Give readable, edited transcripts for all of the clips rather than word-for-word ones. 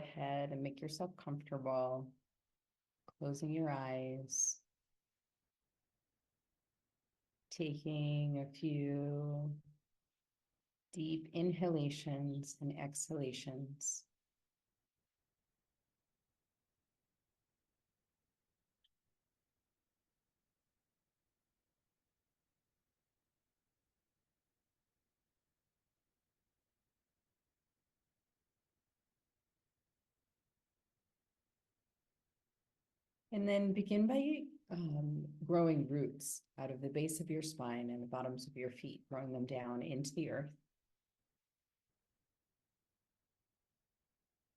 ahead and make yourself comfortable, closing your eyes, taking a few deep inhalations and exhalations. And then begin by growing roots out of the base of your spine and the bottoms of your feet, growing them down into the earth,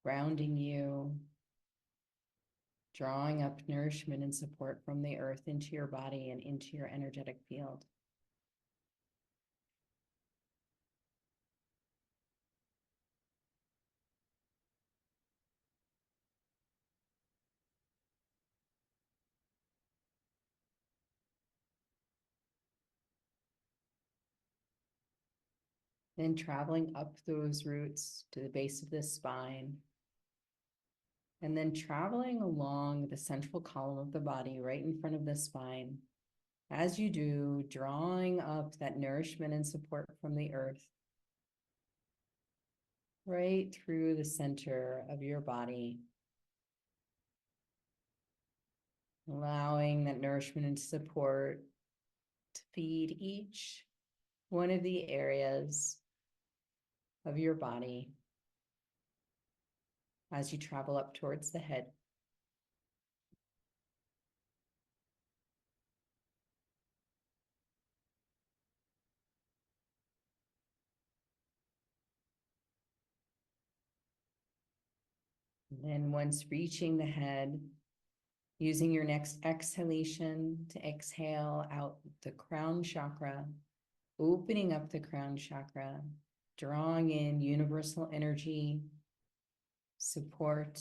grounding you, drawing up nourishment and support from the earth into your body and into your energetic field. Then traveling up those roots to the base of the spine, and then traveling along the central column of the body right in front of the spine. As you do, drawing up that nourishment and support from the earth right through the center of your body, allowing that nourishment and support to feed each one of the areas of your body as you travel up towards the head. And then once reaching the head, using your next exhalation to exhale out the crown chakra, opening up the crown chakra, drawing in universal energy, support,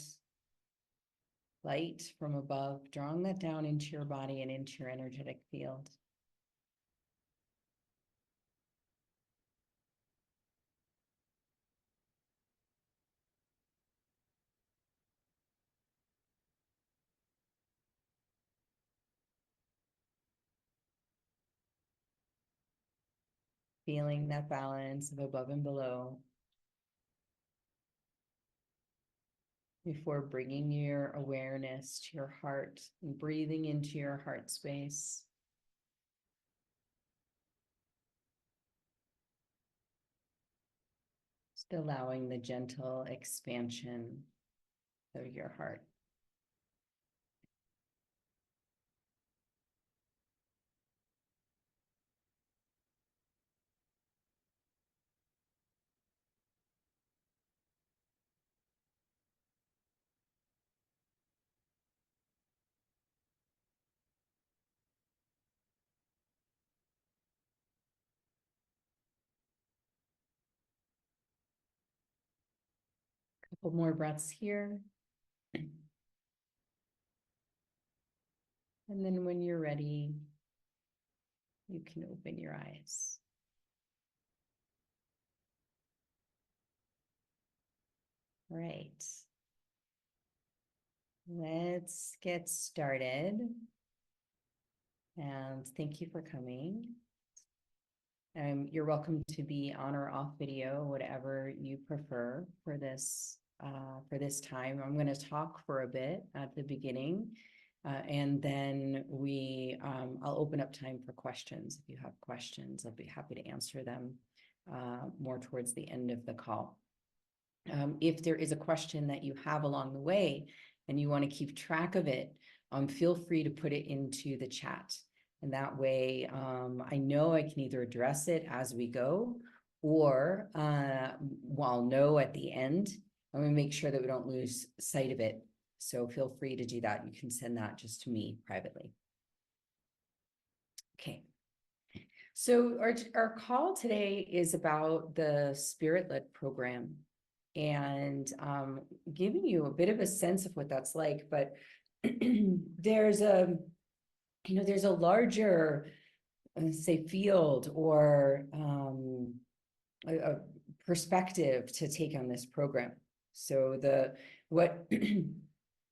light from above, drawing that down into your body and into your energetic field. Feeling that balance of above and below before bringing your awareness to your heart and breathing into your heart space. Just allowing the gentle expansion of your heart. Couple more breaths here. And then when you're ready, you can open your eyes. All right. Let's get started. And thank you for coming. You're welcome to be on or off video, whatever you prefer for this time. I'm going to talk for a bit at the beginning, and then I'll open up time for questions. If you have questions, I'll be happy to answer them more towards the end of the call. If there is a question that you have along the way and you want to keep track of it, feel free to put it into the chat. And that way, I know I can either address it as we go, or I'll know at the end. I'm going to make sure that we don't lose sight of it. So feel free to do that. You can send that just to me privately. Okay. So our call today is about the Spirit-Led program and giving you a bit of a sense of what that's like. But there's a larger, say, field or a perspective to take on this program. So what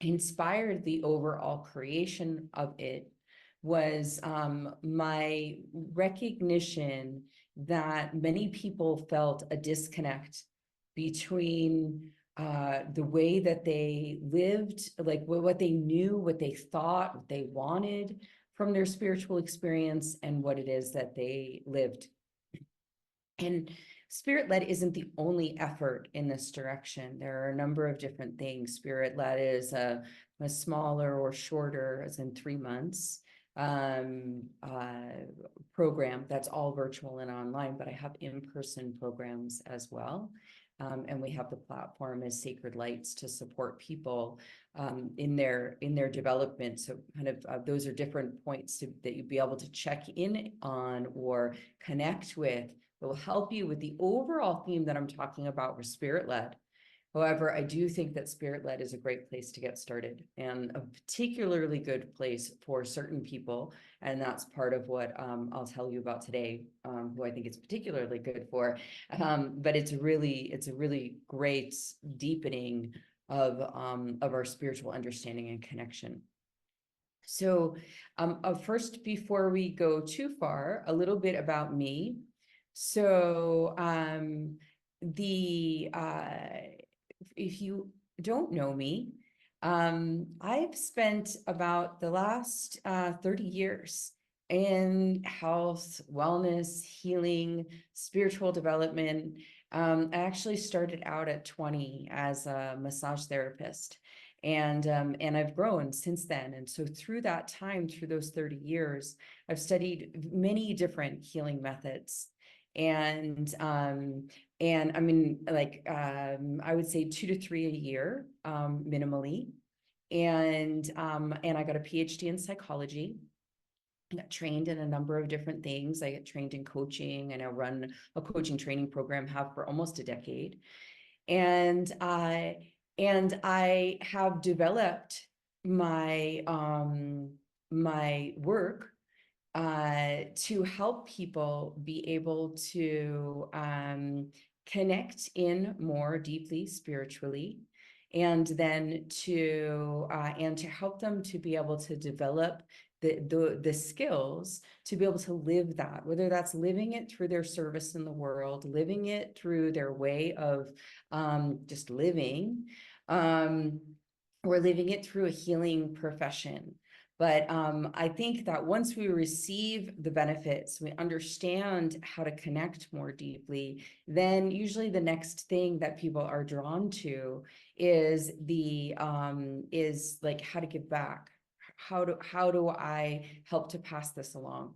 inspired the overall creation of it was my recognition that many people felt a disconnect between the way that they lived, like what they knew, what they thought, what they wanted from their spiritual experience, and what it is that they lived. And Spirit-led isn't the only effort in this direction. There are a number of different things. Spirit-led is a smaller or shorter, as in 3 months, program that's all virtual and online, but I have in-person programs as well. And we have the platform as Sacred Lights to support people in their development. So kind of those are different points that you'd be able to check in on or connect with. It will help you with the overall theme that I'm talking about with Spirit-led. However, I do think that Spirit-led is a great place to get started, and a particularly good place for certain people. And that's part of what I'll tell you about today, who I think it's particularly good for. But it's a really great deepening of our spiritual understanding and connection. So first, before we go too far, a little bit about me. So if you don't know me, I've spent about the last 30 years in health, wellness, healing, spiritual development. I actually started out at 20 as a massage therapist. And I've grown since then. And so through that time, through those 30 years, I've studied many different healing methods. And I mean, like, I would say 2 to 3 a year, minimally. And I got a PhD in psychology. I got trained in a number of different things. I got trained in coaching, and I run a coaching training program, have for almost a decade. And I have developed my my work to help people be able to connect in more deeply spiritually, and then to help them to be able to develop the skills to be able to live that, whether that's living it through their service in the world, living it through their way of just living, or living it through a healing profession. But I think that once we receive the benefits, we understand how to connect more deeply, then usually the next thing that people are drawn to is is like how to give back. How do I help to pass this along?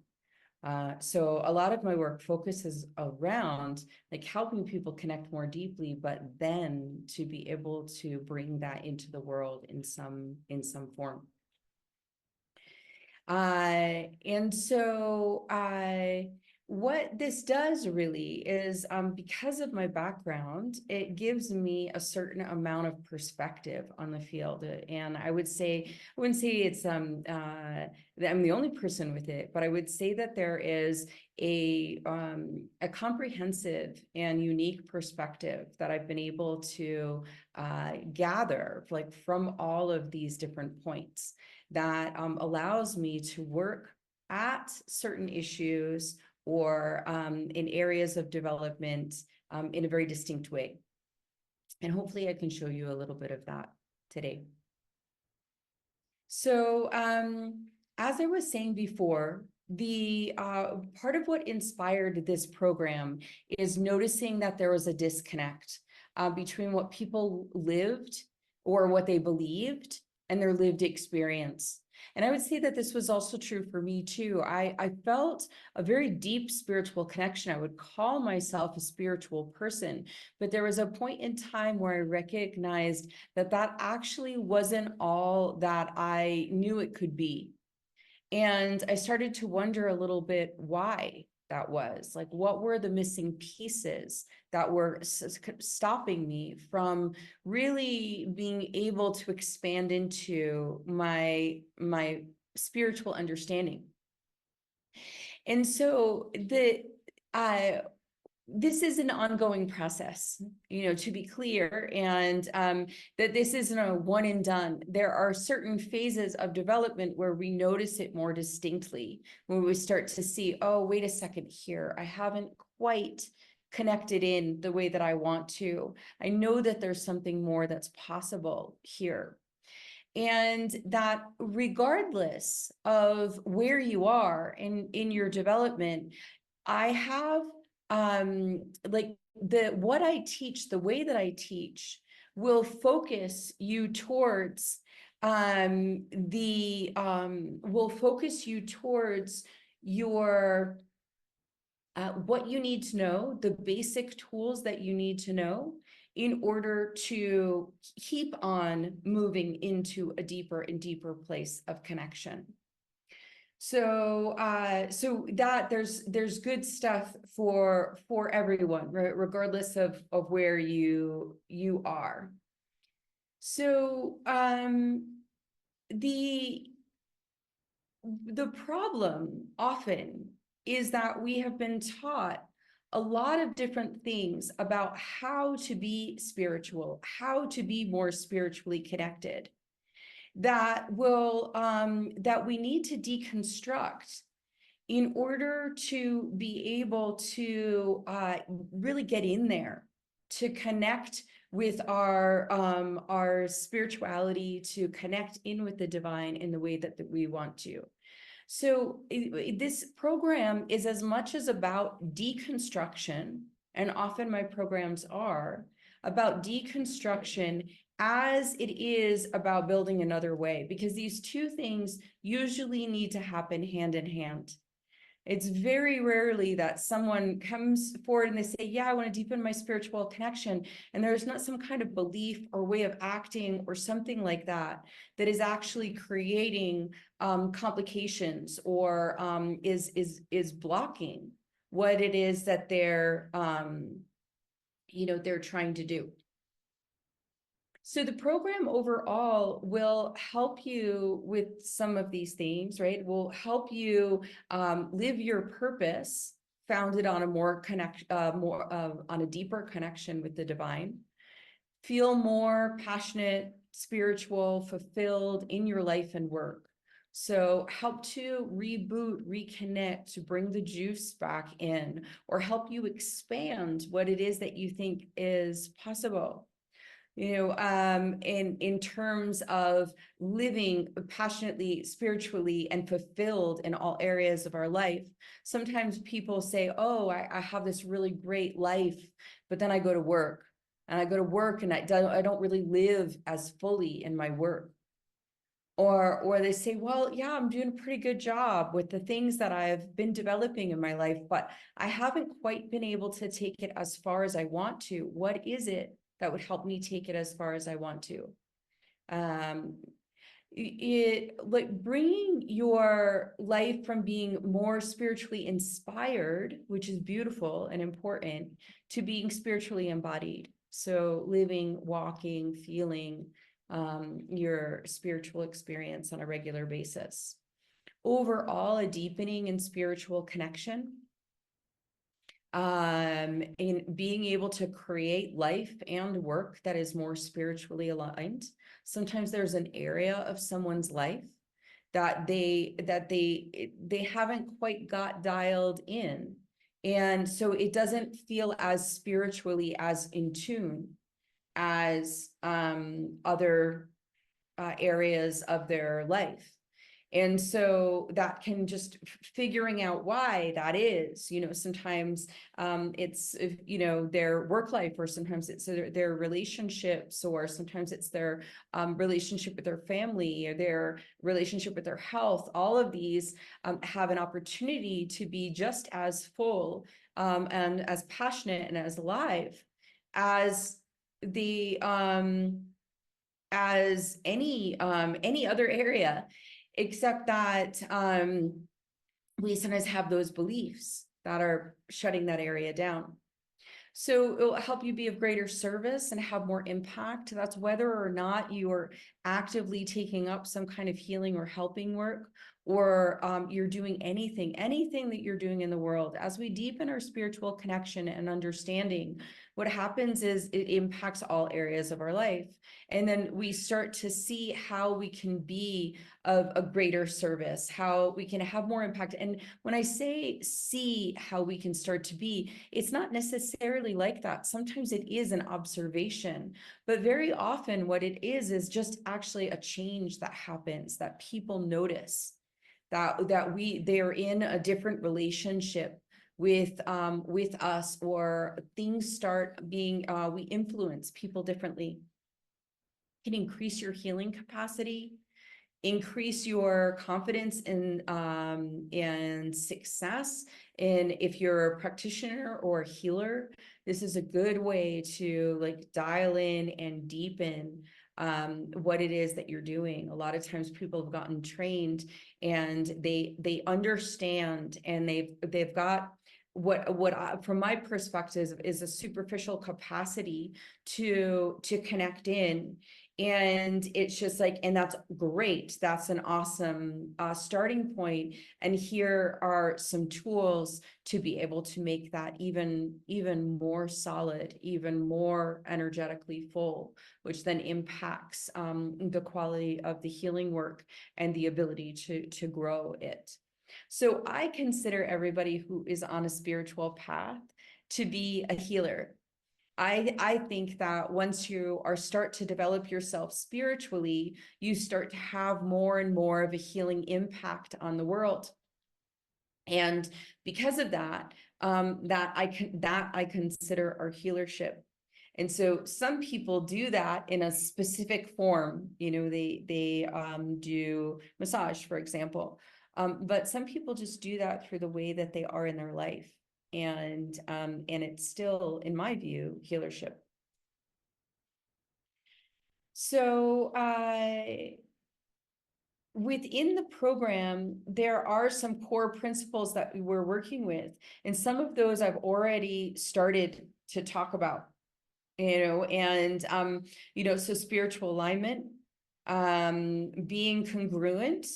So a lot of my work focuses around like helping people connect more deeply, but then to be able to bring that into the world in some form. And so what this does really is, because of my background, it gives me a certain amount of perspective on the field. And I wouldn't say it's that I'm the only person with it, but I would say that there is a comprehensive and unique perspective that I've been able to gather, like, from all of these different points, that allows me to work at certain issues or in areas of development in a very distinct way. And hopefully I can show you a little bit of that today. So as I was saying before, the part of what inspired this program is noticing that there was a disconnect between what people lived or what they believed and their lived experience. And I would say that this was also true for me too. I felt a very deep spiritual connection. I would call myself a spiritual person, but there was a point in time where I recognized that that actually wasn't all that I knew it could be. And I started to wonder a little bit why that was. Like, what were the missing pieces that were stopping me from really being able to expand into my spiritual understanding? And so this is an ongoing process, to be clear, and that this isn't a one and done. There are certain phases of development where we notice it more distinctly, when we start to see, oh, wait a second here, I haven't quite connected in the way that I want to. I know that there's something more that's possible here. And that regardless of where you are in your development, I have like what I teach, the way that I teach will focus you towards will focus you towards your what you need to know, the basic tools that you need to know in order to keep on moving into a deeper and deeper place of connection. So so that there's good stuff for everyone, right? Regardless of where you are. So the problem often is that we have been taught a lot of different things about how to be spiritual, how to be more spiritually connected, that we need to deconstruct in order to be able to really get in there, to connect with our spirituality, to connect in with the divine in the way that we want to. So this program is as much as about deconstruction, and often my programs are about deconstruction as it is about building another way, because these two things usually need to happen hand in hand. It's very rarely that someone comes forward and they say, yeah, I want to deepen my spiritual connection, and there's not some kind of belief or way of acting or something like that that is actually creating complications or is blocking what it is that they're they're trying to do. So the program overall will help you with some of these themes, right? It will help you live your purpose, founded on a on a deeper connection with the divine. Feel more passionate, spiritual, fulfilled in your life and work. So help to reboot, reconnect, to bring the juice back in, or help you expand what it is that you think is possible. In terms of living passionately, spiritually, and fulfilled in all areas of our life. Sometimes people say, oh, I have this really great life, but then I go to work. And I go to work and I don't really live as fully in my work. Or they say, well, yeah, I'm doing a pretty good job with the things that I've been developing in my life, but I haven't quite been able to take it as far as I want to. What is it that would help me take it as far as I want to? Like bringing your life from being more spiritually inspired, which is beautiful and important, to being spiritually embodied. So living, walking, feeling your spiritual experience on a regular basis. Overall, a deepening in spiritual connection, in being able to create life and work that is more spiritually aligned. Sometimes there's an area of someone's life that they haven't quite got dialed in, and so it doesn't feel as spiritually as in tune as other areas of their life. And so that can just figuring out why that is, sometimes it's, their work life, or sometimes it's their relationships, or sometimes it's their relationship with their family, or their relationship with their health. All of these have an opportunity to be just as full and as passionate and as alive as the as any other area, except that we sometimes have those beliefs that are shutting that area down. So it will help you be of greater service and have more impact. That's whether or not you are actively taking up some kind of healing or helping work, or you're doing anything that you're doing in the world, as we deepen our spiritual connection and understanding, what happens is it impacts all areas of our life. And then we start to see how we can be of a greater service, how we can have more impact. And when I say see how we can start to be, it's not necessarily like that. Sometimes it is an observation, but very often what it is just actually a change that happens, that people notice, that they're in a different relationship with us, or things start being we influence people differently. It can increase your healing capacity, increase your confidence in and success. And if you're a practitioner or a healer, this is a good way to like dial in and deepen what it is that you're doing. A lot of times people have gotten trained and they understand, and they've got from my perspective is a superficial capacity to connect in. And it's just like, and that's great. That's an awesome starting point. And here are some tools to be able to make that even more solid, even more energetically full, which then impacts the quality of the healing work and the ability to grow it. So I consider everybody who is on a spiritual path to be a healer. I think that once you start to develop yourself spiritually, you start to have more and more of a healing impact on the world. And because of that, that I consider our healership. And so some people do that in a specific form. You know, they do massage, for example. But some people just do that through the way that they are in their life. And it's still, in my view, healership. So within the program, there are some core principles that we're working with, and some of those I've already started to talk about, and so spiritual alignment, being congruent,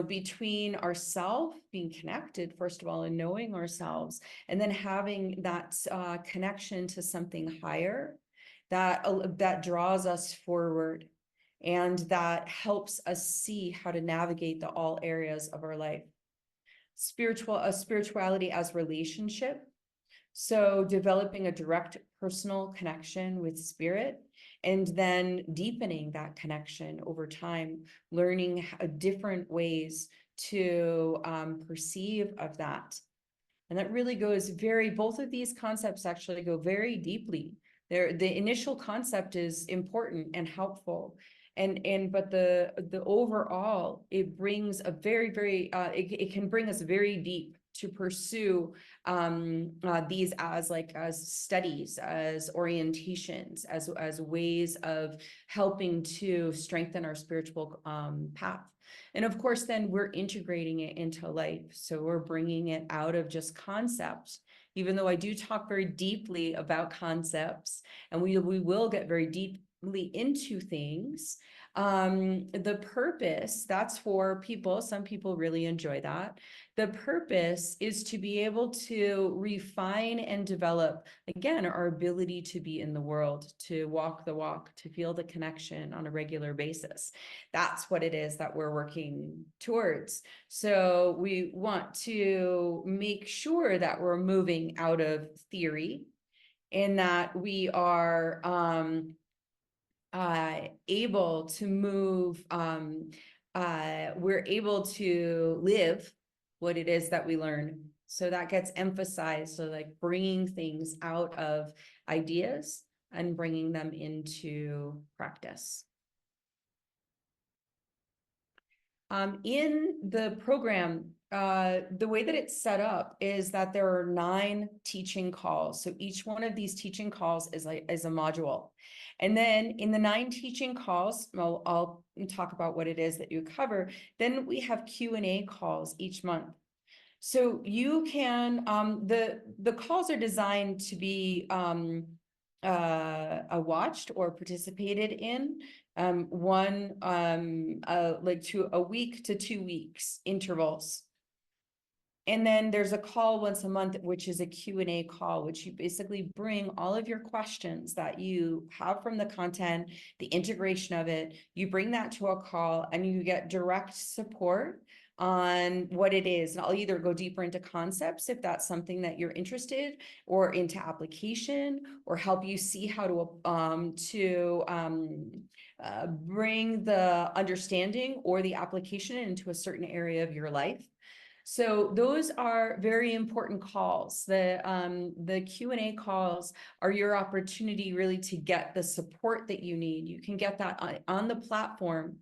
between ourselves, being connected, first of all, and knowing ourselves, and then having that connection to something higher that draws us forward, and that helps us see how to navigate the all areas of our life. Spirituality as relationship. So developing a direct personal connection with spirit, and then deepening that connection over time, learning different ways to perceive of that. And that really goes both of these concepts actually go very deeply. The initial concept is important and helpful. But the overall, it brings a very, it can bring us very deep to pursue these as studies, as orientations, as ways of helping to strengthen our spiritual path. And of course, then we're integrating it into life. So we're bringing it out of just concepts, even though I do talk very deeply about concepts, and we will get very deeply into things. The purpose, that's for people. Some people really enjoy that. The purpose is to be able to refine and develop, again, our ability to be in the world, to walk the walk, to feel the connection on a regular basis. That's what it is that we're working towards. So we want to make sure that we're moving out of theory, and that we are able to move, we're able to live what it is that we learn. So that gets emphasized. So like bringing things out of ideas and bringing them into practice. In the program, the way that it's set up is that there are 9 teaching calls. So each one of these teaching calls is a module. And then in the 9 teaching calls, I'll talk about what it is that you cover. Then we have Q&A calls each month. So you can, the calls are designed to be watched or participated in. like to a week to 2 weeks intervals. And then there's a call once a month, which is a Q&A call, which you basically bring all of your questions that you have from the content, the integration of it, you bring that to a call and you get direct support on what it is. And I'll either go deeper into concepts if that's something that you're interested, or into application, or help you see how to bring the understanding or the application into a certain area of your life. So those are very important calls. The Q&A calls are your opportunity really to get the support that you need. You can get that on the platform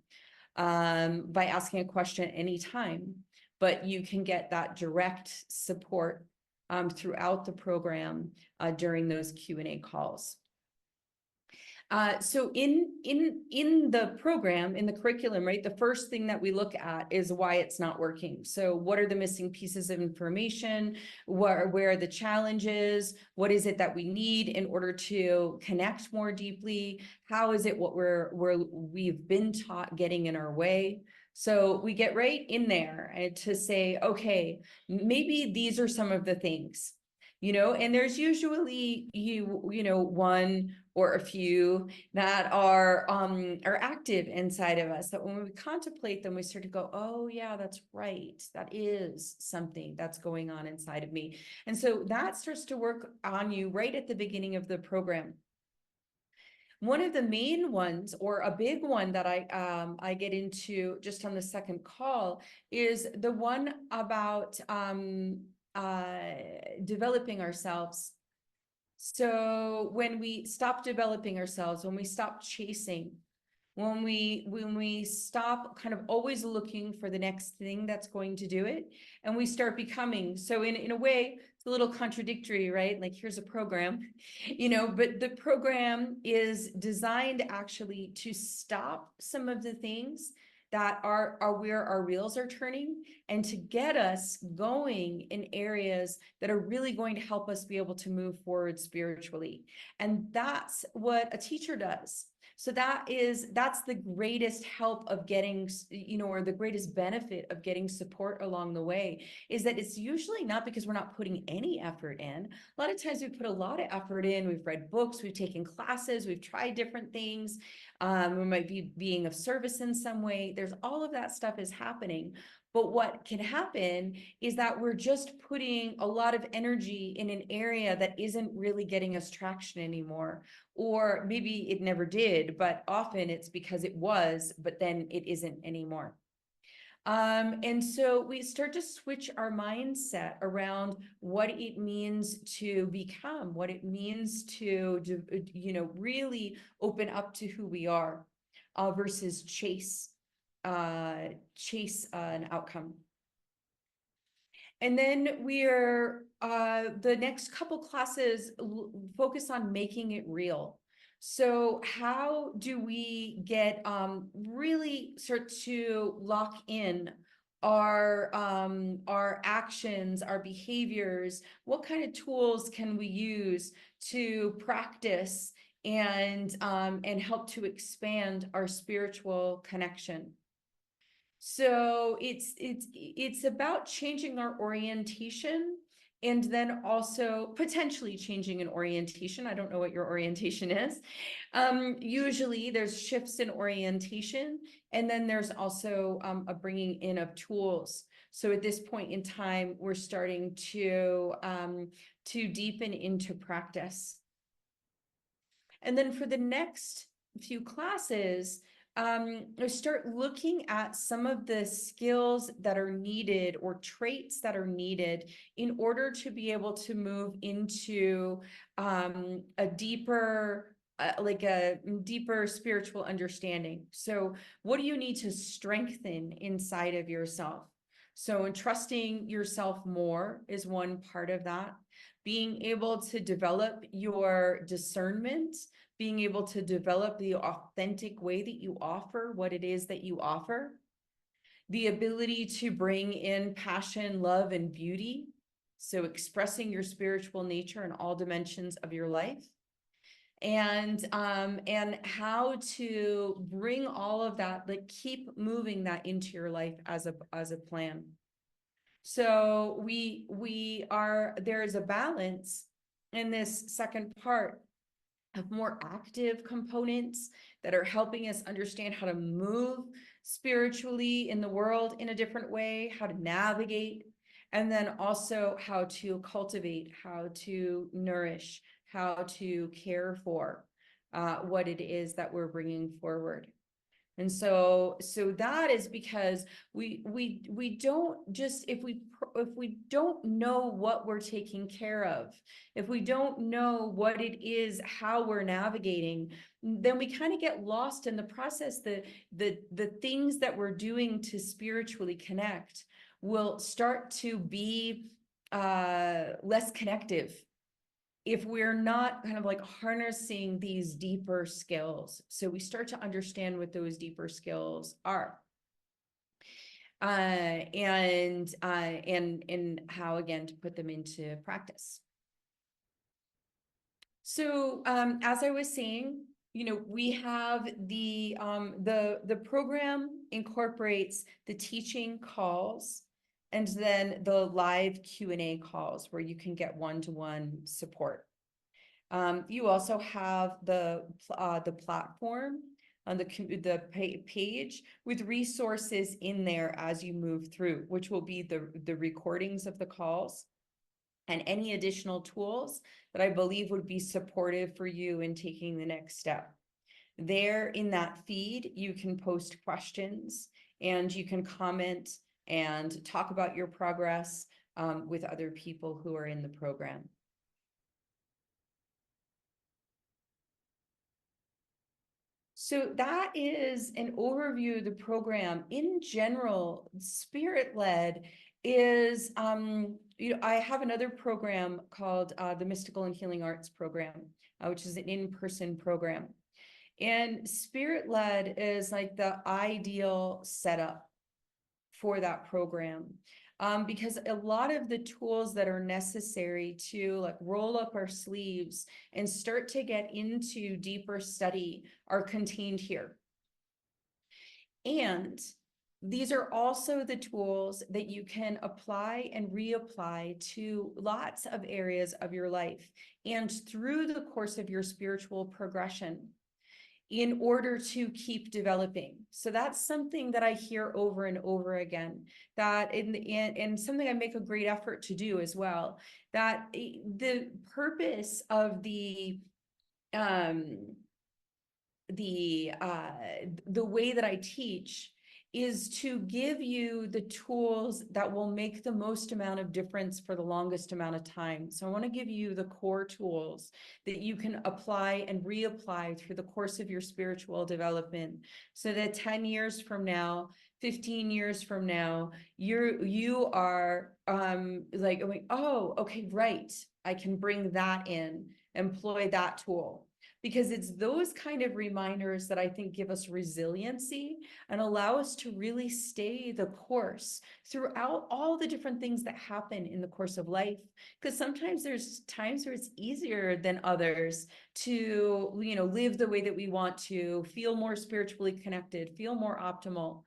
by asking a question anytime, but you can get that direct support throughout the program during those Q&A calls. So in the program, in the curriculum, right, the first thing that we look at is why it's not working. So what are the missing pieces of information? Where are the challenges? What is it that we need in order to connect more deeply? How is it what we've been taught getting in our way? So we get right in there and to say, okay, maybe these are some of the things, and there's usually one or a few that are active inside of us, that when we contemplate them, we start to go, oh yeah, that's right. That is something that's going on inside of me. And so that starts to work on you right at the beginning of the program. One of the main ones, or a big one that I get into just on the second call, is the one about developing ourselves. So when we stop developing ourselves, when we stop chasing, when we stop kind of always looking for the next thing that's going to do it, and we start becoming. So in a way, it's a little contradictory, right? Like, here's a program, but the program is designed actually to stop some of the things that are where our wheels are turning, and to get us going in areas that are really going to help us be able to move forward spiritually. And that's what a teacher does. So that's the greatest help of getting, or the greatest benefit of getting support along the way, is that it's usually not because we're not putting any effort in. A lot of times we put a lot of effort in. We've read books, we've taken classes, we've tried different things. We might be being of service in some way. There's all of that stuff is happening. But what can happen is that we're just putting a lot of energy in an area that isn't really getting us traction anymore. Or maybe it never did, but often it's because it was, but then it isn't anymore. And so we start to switch our mindset around what it means to become, what it means to really open up to who we are, versus chase an outcome. And then we're the next couple classes focus on making it real. So how do we get really start to lock in our actions, our behaviors? What kind of tools can we use to practice and help to expand our spiritual connection? So it's about changing our orientation, and then also potentially changing an orientation. I don't know what your orientation is. Usually there's shifts in orientation, and then there's also a bringing in of tools. So at this point in time, we're starting to deepen into practice. And then for the next few classes, start looking at some of the skills that are needed, or traits that are needed, in order to be able to move into a deeper spiritual understanding. So what do you need to strengthen inside of yourself? So trusting yourself more is one part of that. Being able to develop your discernment, being able to develop the authentic way that you offer what it is that you offer, the ability to bring in passion, love, and beauty. So expressing your spiritual nature in all dimensions of your life. and how to bring all of that, like keep moving that into your life as a plan. So there is a balance in this second part of more active components that are helping us understand how to move spiritually in the world in a different way, how to navigate, and then also how to cultivate, how to nourish, how to care for what it is that we're bringing forward. And so that is because we don't just, if we don't know what we're taking care of, if we don't know what it is, how we're navigating, then we kind of get lost in the process. The things that we're doing to spiritually connect will start to be less connective if we're not kind of like harnessing these deeper skills. So we start to understand what those deeper skills are. And how, again, to put them into practice. So as I was saying, we have the program incorporates the teaching calls and then the live Q&A calls where you can get one-to-one support. You also have the platform on the page with resources in there as you move through, which will be the recordings of the calls and any additional tools that I believe would be supportive for you in taking the next step. There in that feed, you can post questions and you can comment and talk about your progress with other people who are in the program. So that is an overview of the program. In general, Spirit-Led is, I have another program called the Mystical and Healing Arts Program, which is an in-person program. And Spirit-Led is like the ideal setup for that program. Because a lot of the tools that are necessary to like roll up our sleeves and start to get into deeper study are contained here. And these are also the tools that you can apply and reapply to lots of areas of your life and through the course of your spiritual progression in order to keep developing. So that's something that I hear over and over again, that and something I make a great effort to do as well, that the purpose of the way that I teach is to give you the tools that will make the most amount of difference for the longest amount of time. So I want to give you the core tools that you can apply and reapply through the course of your spiritual development, so that 10 years from now, 15 years from now, you are like going, oh, okay, right, I can bring that in, employ that tool. Because it's those kind of reminders that I think give us resiliency and allow us to really stay the course throughout all the different things that happen in the course of life. Because sometimes there's times where it's easier than others to, live the way that we want to, feel more spiritually connected, feel more optimal.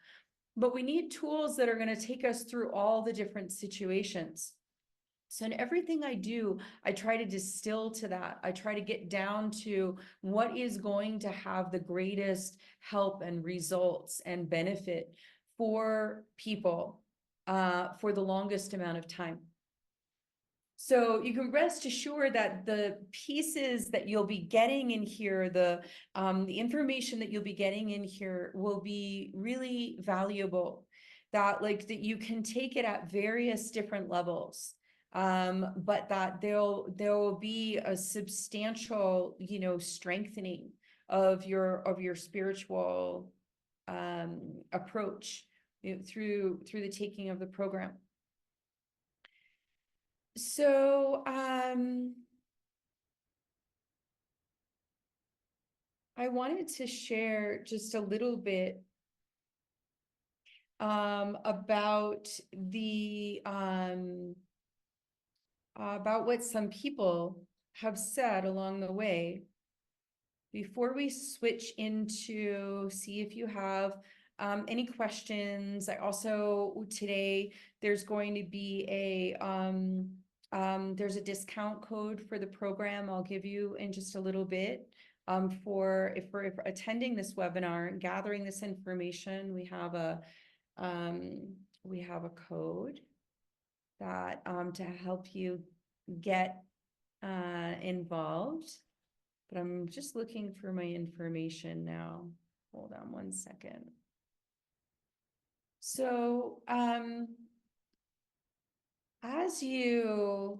But we need tools that are going to take us through all the different situations. So in everything I do, I try to distill to that. I try to get down to what is going to have the greatest help and results and benefit for people for the longest amount of time. So you can rest assured that the pieces that you'll be getting in here, the information that you'll be getting in here will be really valuable, that you can take it at various different levels. But that there will be a substantial, strengthening of your spiritual approach through the taking of the program. So I wanted to share just a little bit about about what some people have said along the way. before we switch into see if you have any questions, I also today there's going to be there's a discount code for the program I'll give you in just a little bit. For if we're attending this webinar and gathering this information, we have a code that to help you get involved. But I'm just looking for my information now. Hold on one second. So as you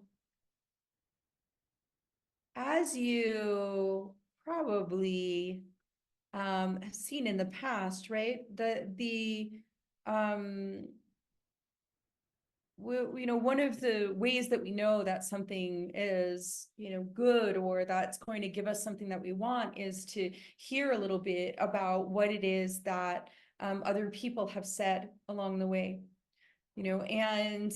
probably have seen in the past, right? One of the ways that we know that something is, good, or that's going to give us something that we want, is to hear a little bit about what it is that other people have said along the way, and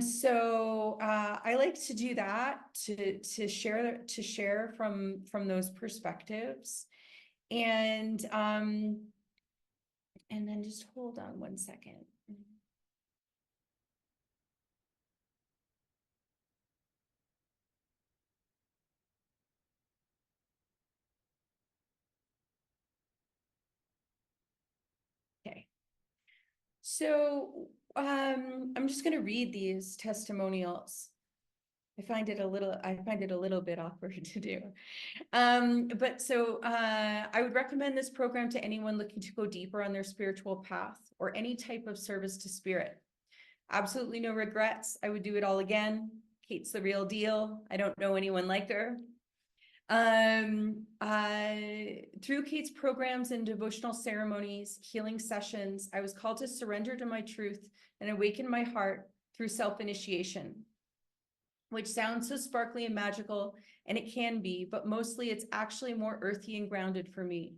so I like to do that to share from those perspectives, and then just hold on one second. Okay. So I'm just going to read these testimonials. I find it a little bit awkward to do. But so I would recommend this program to anyone looking to go deeper on their spiritual path or any type of service to spirit. Absolutely no regrets. I would do it all again. Kate's the real deal. I don't know anyone like her. Through Kate's programs and devotional ceremonies, healing sessions, I was called to surrender to my truth and awaken my heart through self-initiation, which sounds so sparkly and magical, and it can be, but mostly it's actually more earthy and grounded for me.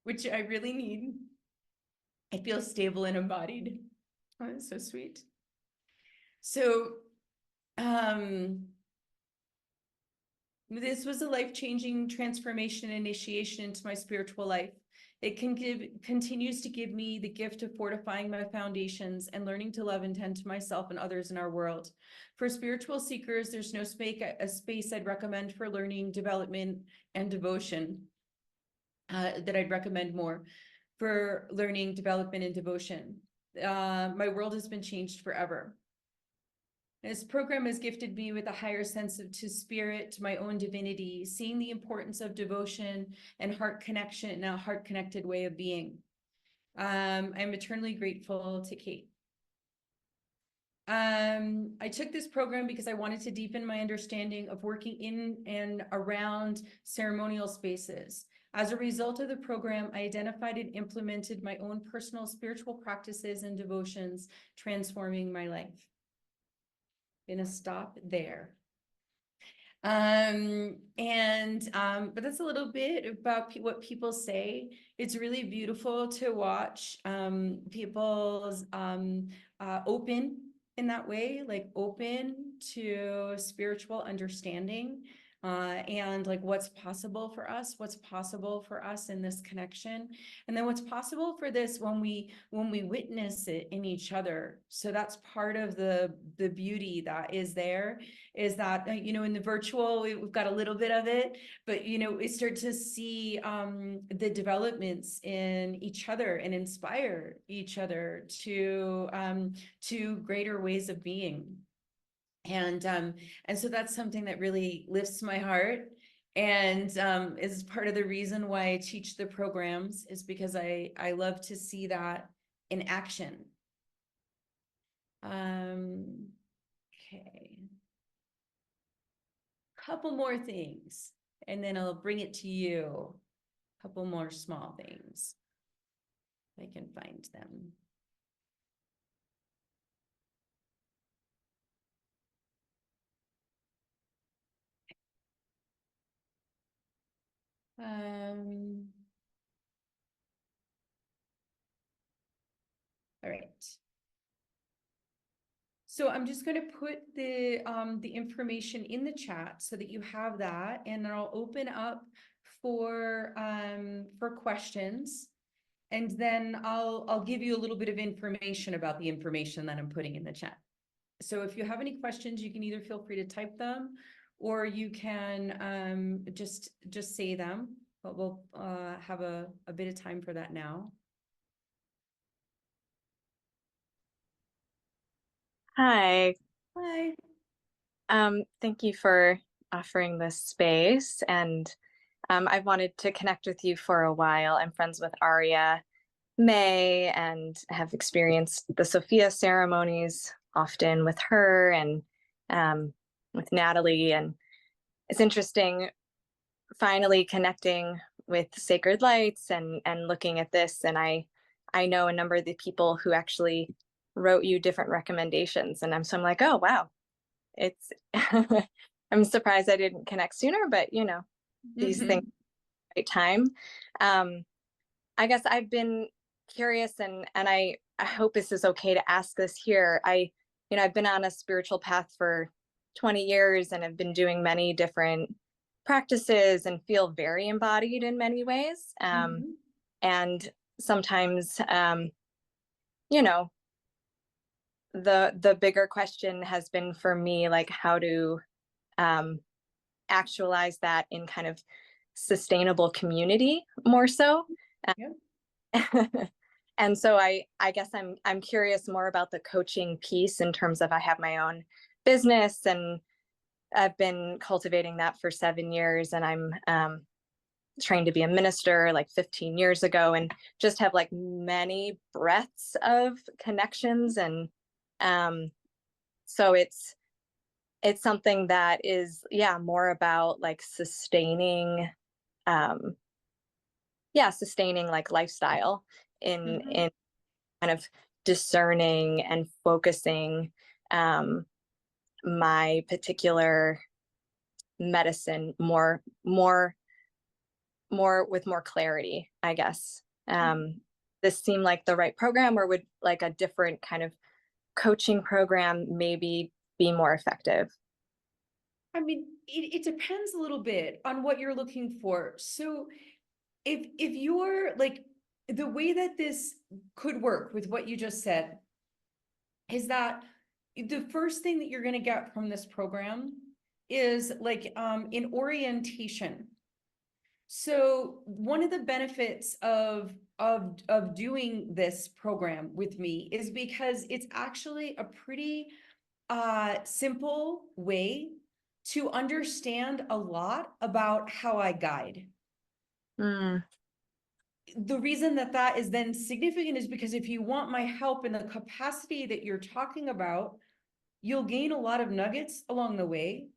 Which I really need. I feel stable and embodied. Oh, that's so sweet. So, this was a life-changing transformation initiation into my spiritual life. It continues to give me the gift of fortifying my foundations and learning to love and tend to myself and others in our world. For spiritual seekers, there's no space I'd recommend for learning, development, and devotion that I'd recommend more for learning, development, and devotion. My world has been changed forever. This program has gifted me with a higher sense to spirit, to my own divinity, seeing the importance of devotion and heart connection in a heart-connected way of being. I'm eternally grateful to Kate. I took this program because I wanted to deepen my understanding of working in and around ceremonial spaces. As a result of the program, I identified and implemented my own personal spiritual practices and devotions, transforming my life. Gonna stop there. But that's a little bit about what people say. It's really beautiful to watch people's open in that way, like open to spiritual understanding and like what's possible for us in this connection, and then what's possible for this when we witness it in each other. So that's part of the beauty that is there, is that in the virtual we've got a little bit of it, but we start to see the developments in each other and inspire each other to greater ways of being. And so that's something that really lifts my heart, and is part of the reason why I teach the programs, is because I love to see that in action. Okay. Couple more things, and then I'll bring it to you. Couple more small things. If I can find them. All right. So I'm just going to put the information in the chat so that you have that, and then I'll open up for questions, and then I'll give you a little bit of information about the information that I'm putting in the chat. So if you have any questions, you can either feel free to type them, or you can just say them, but we'll have a bit of time for that now. Hi. Hi. Thank you for offering this space, and I've wanted to connect with you for a while. I'm friends with Aria May and have experienced the Sophia ceremonies often with her and with Natalie, and it's interesting finally connecting with Sacred Lights and looking at this. And I know a number of the people who actually wrote you different recommendations, and I'm like, oh wow, it's I'm surprised I didn't connect sooner, but you know, these things right time. I guess I've been curious, and I hope this is okay to ask this here. I've been on a spiritual path for 20 years and have been doing many different practices and feel very embodied in many ways. And sometimes, you know, the bigger question has been for me, like how to actualize that in kind of sustainable community more so. And so I guess I'm curious more about the coaching piece in terms of I have my own business and I've been cultivating that for 7 years, and I'm trained to be a minister like 15 years ago, and just have like many breadths of connections. And so it's something that is more about like sustaining sustaining like lifestyle in kind of discerning and focusing my particular medicine more with more clarity, I guess. This seemed like the right program, or would like a different kind of coaching program maybe be more effective? I mean, it depends a little bit on what you're looking for. So if you're like, the way that this could work with what you just said is that the first thing that you're going to get from this program is like an orientation. So one of the benefits of doing this program with me is because it's actually a pretty simple way to understand a lot about how I guide. The reason that that is then significant is because if you want my help in the capacity that you're talking about, you'll gain a lot of nuggets along the way.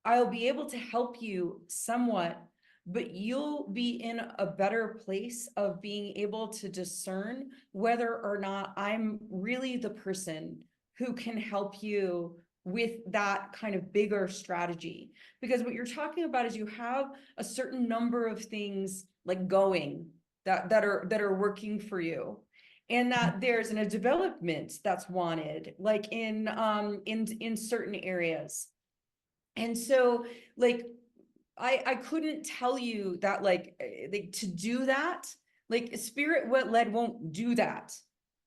I'll be able to help you somewhat, but you'll be in a better place of being able to discern whether or not I'm really the person who can help you with that kind of bigger strategy. Because what you're talking about is you have a certain number of things like going that are working for you, and that there's a development that's wanted, like in certain areas. And so like I couldn't tell you that like to do that, like spirit what led won't do that.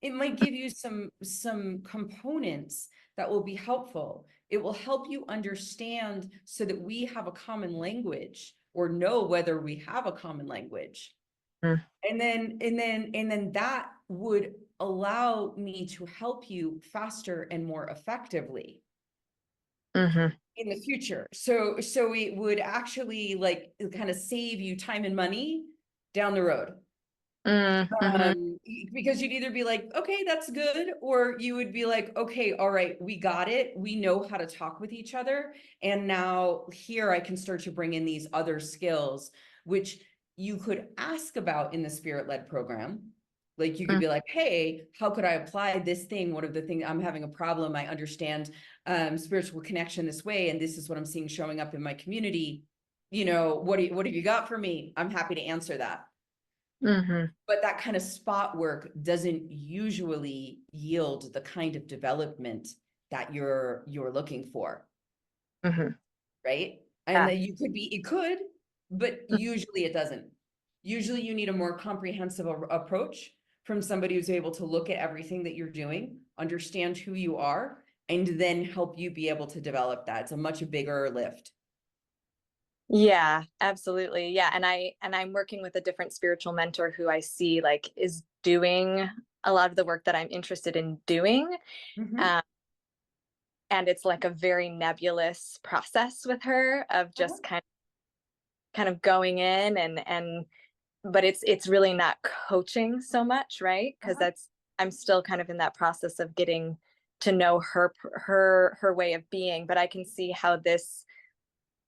It might give you some components that will be helpful. It will help you understand so that we have a common language, or know whether we have a common language. And then that would allow me to help you faster and more effectively in the future. So it would actually like kind of save you time and money down the road. Because you'd either be like, okay, that's good, or you would be like, okay, all right, we got it. We know how to talk with each other. And now here I can start to bring in these other skills, which you could ask about in the spirit-led program. Like you could be like, hey, how could I apply this thing? One of the things, I'm having a problem. I understand spiritual connection this way, and this is what I'm seeing showing up in my community. You know, what have you got for me? I'm happy to answer that. But that kind of spot work doesn't usually yield the kind of development that you're looking for, Mhm. right? And Yeah. that it could, but usually it doesn't. Usually you need a more comprehensive approach from somebody who's able to look at everything that you're doing, understand who you are, and then help you be able to develop that. It's a much bigger lift. Yeah, absolutely. Yeah, and I'm working with a different spiritual mentor who I see like is doing a lot of the work that I'm interested in doing. Mhm. Um, and it's like a very nebulous process with her of Uh-huh. just kind of going in and but it's really not coaching so much, right? Because Uh-huh. that's I'm still kind of in that process of getting to know her way of being, but I can see how this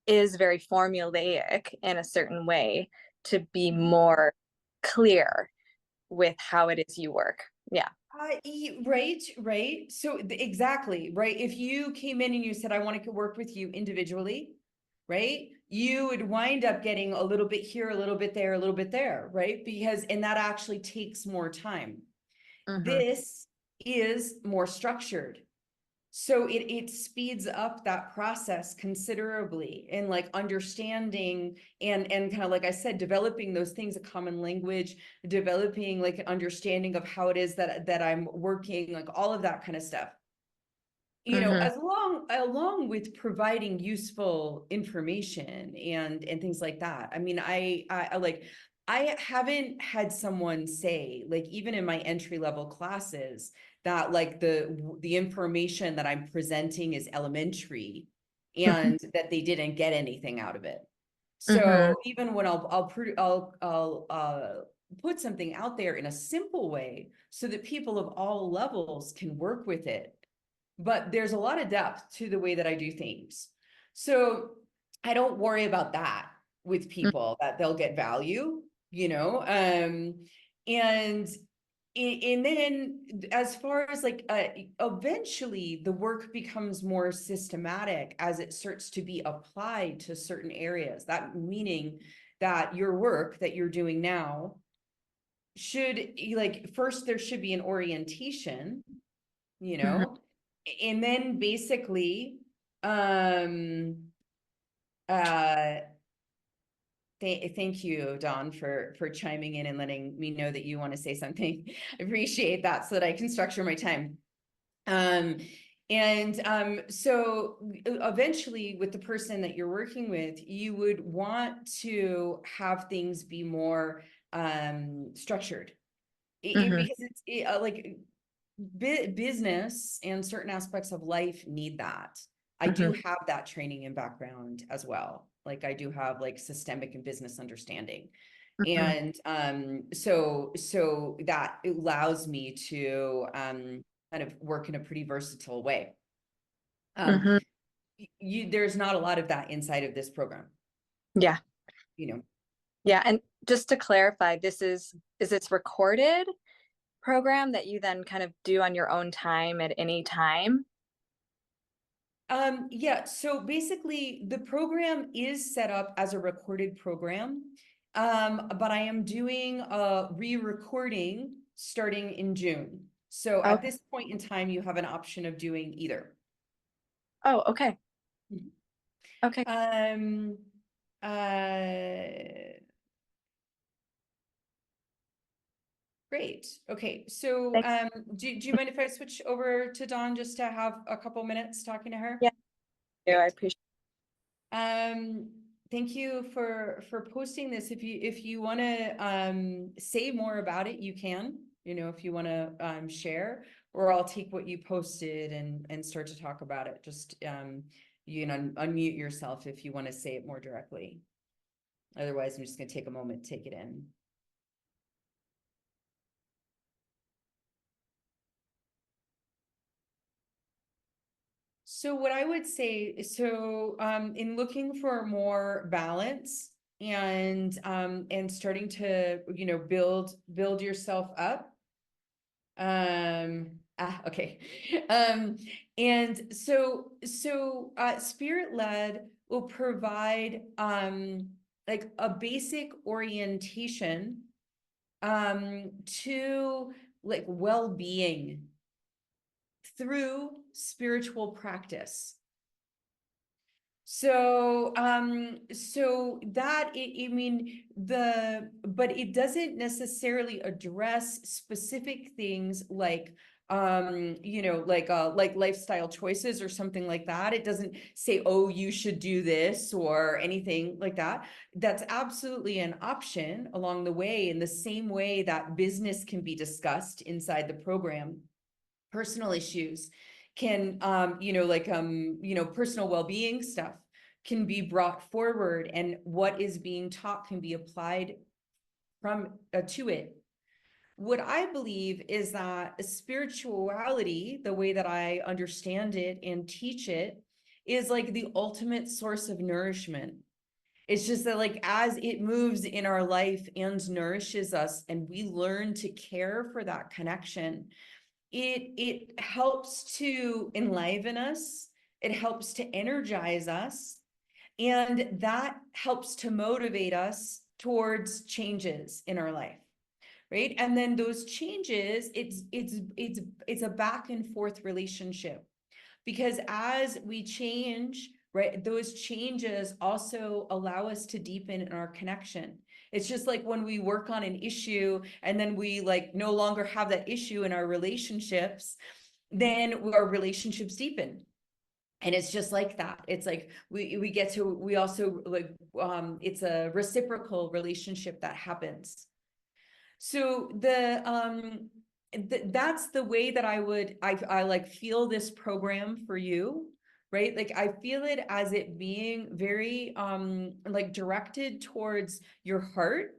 is very formulaic in a certain way to be Mhm. more clear with how it is you work. Yeah. Right, right. So exactly, right. If you came in and you said, I want to work with you individually, right? You would wind up getting a little bit here, a little bit there, a little bit there, right? And that actually takes more time. Mm-hmm. This is more structured. So it speeds up that process considerably, and like understanding and kind of like I said, developing those things, a common language, developing like an understanding of how it is that I'm working, like all of that kind of stuff. Mm-hmm. As along with providing useful information and things like that. I mean, I like I haven't had someone say, like, even in my entry level classes, that like the information that I'm presenting is elementary and that they didn't get anything out of it. Mm-hmm. So even when I'll put something out there in a simple way so that people of all levels can work with it, but there's a lot of depth to the way that I do things. So I don't worry about that with people, that they'll get value, and and then as far as like eventually the work becomes more systematic as it starts to be applied to certain areas, that meaning that your work that you're doing now should, like, first there should be an orientation, you Mm-hmm. know and then basically um uh thank you, Dawn, for chiming in and letting me know that you want to say something. I appreciate that, so that I can structure my time. um so eventually, with the person that you're working with, you would want to have things be more structured, Mm-hmm. because like business and certain aspects of life need that. I Mm-hmm. do have that training and background as well. Like, I do have like systemic and business understanding. Mm-hmm. And so that allows me to kind of work in a pretty versatile way. Um Mm-hmm. there's not a lot of that inside of this program, Yeah. you know. Yeah. And just to clarify, is this recorded program that you then kind of do on your own time at any time? Yeah, so basically the program is set up as a recorded program. But I am doing a re-recording starting in June. So at Okay. this point in time, you have an option of doing either. Oh, okay. Mhm. Okay. Um, uh, Great. Okay. So, Thank do you mind if I switch over to Dawn just to have a couple minutes talking to her? Yeah, I Great. appreciate Um, Thank you for posting this. If you want to say more about it, you can. If you want to share, or I'll take what you posted and start to talk about it. Just you can unmute yourself if you want to say it more directly. Otherwise, I'm just going to take a moment to take it in. So what I would say, so in looking for more balance and starting to, build yourself up. Okay. And so Spirit Led will provide like a basic orientation to like well-being through spiritual practice. So, but it doesn't necessarily address specific things like, like lifestyle choices or something like that. It doesn't say, oh, you should do this or anything like that. That's absolutely an option along the way, in the same way that business can be discussed inside the program. Personal issues can, personal well-being stuff can be brought forward, and what is being taught can be applied from to it. What I believe is that spirituality, the way that I understand it and teach it, is like the ultimate source of nourishment. It's just that, like, as it moves in our life and nourishes us, and we learn to care for that connection, it helps to enliven us, it helps to energize us, and that helps to motivate us towards changes in our life, right? And then those changes, it's a back and forth relationship, because as we change, right, those changes also allow us to deepen in our connection. It's just like when we work on an issue and then we like no longer have that issue in our relationships, then our relationships deepen. And it's just like that. It's like we also like, it's a reciprocal relationship that happens. So that's the way that I like feel this program for you, right? Like I feel it as it being very like directed towards your heart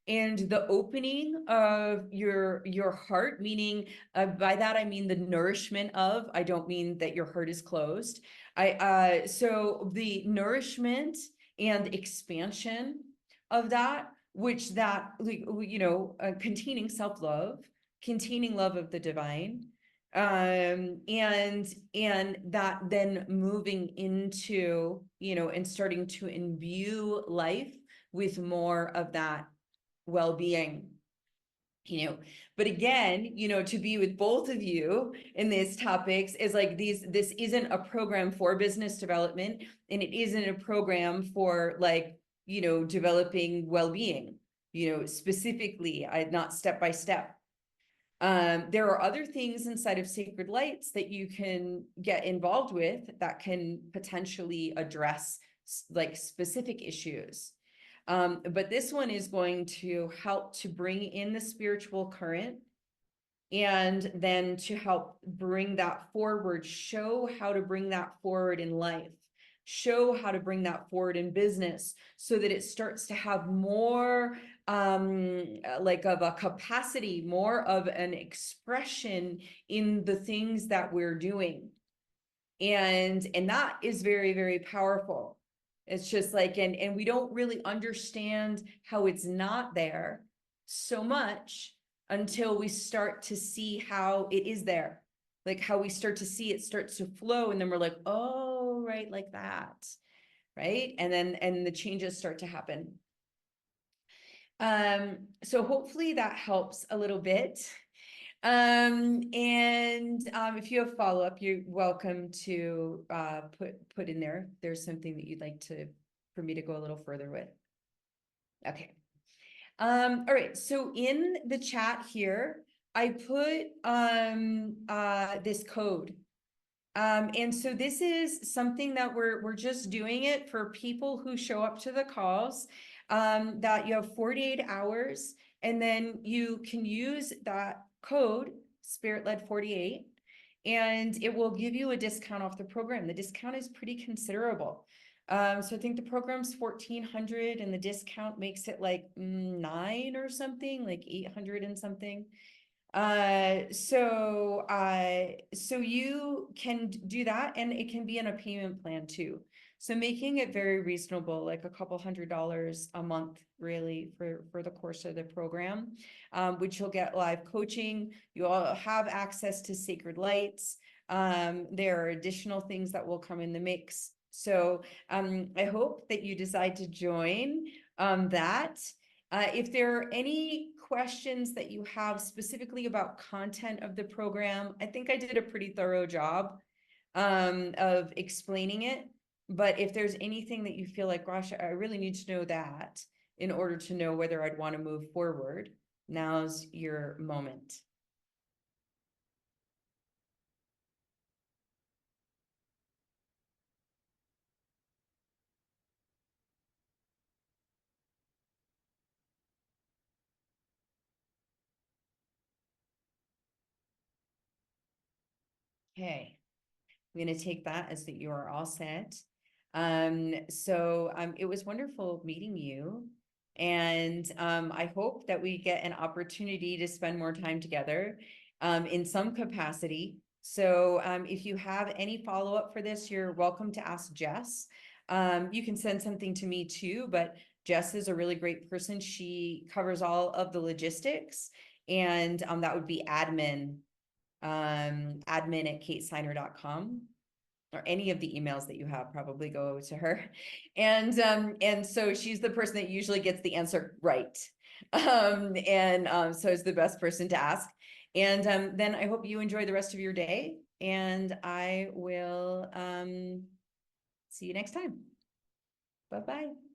and the opening of your heart, meaning by that I mean the nourishment of, I don't mean that your heart is closed. So the nourishment and expansion of that, which that, containing self-love, containing love of the divine, and that then moving into, and starting to imbue life with more of that well-being. But again, to be with both of you in these topics is like this isn't a program for business development, and it isn't a program for like, developing well-being, specifically, not step by step. There are other things inside of Sacred Lights that you can get involved with that can potentially address like specific issues. But this one is going to help to bring in the spiritual current, and then to help bring that forward, show how to bring that forward in life, show how to bring that forward in business, so that it starts to have more like of a capacity, more of an expression in the things that we're doing. And that is very, very powerful. It's just like, and we don't really understand how it's not there so much until we start to see how it is there, like how we start to see it starts to flow, and then we're like, oh, right, like that, right? And then the changes start to happen. So hopefully that helps a little bit. If you have follow-up, you're welcome to put in there. There's something that you'd like for me to go a little further with. Okay. All right. So in the chat here, I put this code. And so this is something that we're just doing it for people who show up to the calls, that you have 48 hours, and then you can use that code Spirit-Led 48, and it will give you a discount off the program. The discount is pretty considerable. So I think the program's 1,400 and the discount makes it like 9 or something, like 800 and something. So you can do that, and it can be in a payment plan too. So making it very reasonable, like a couple $100 a month, really, for the course of the program, which you'll get live coaching. You'll have access to Sacred Lights. There are additional things that will come in the mix. So I hope that you decide to join that. If there are any questions that you have specifically about content of the program, I think I did a pretty thorough job of explaining it. But if there's anything that you feel like, gosh, I really need to know that in order to know whether I'd want to move forward, now's your moment. Okay, I'm going to take that as that you are all set. It was wonderful meeting you. And I hope that we get an opportunity to spend more time together in some capacity. So if you have any follow-up for this, you're welcome to ask Jess. You can send something to me too, but Jess is a really great person. She covers all of the logistics, and that would be admin@katesigner.com, or any of the emails that you have probably go to her. And so she's the person that usually gets the answer right. So is the best person to ask. And then I hope you enjoy the rest of your day, and I will see you next time. Bye-bye.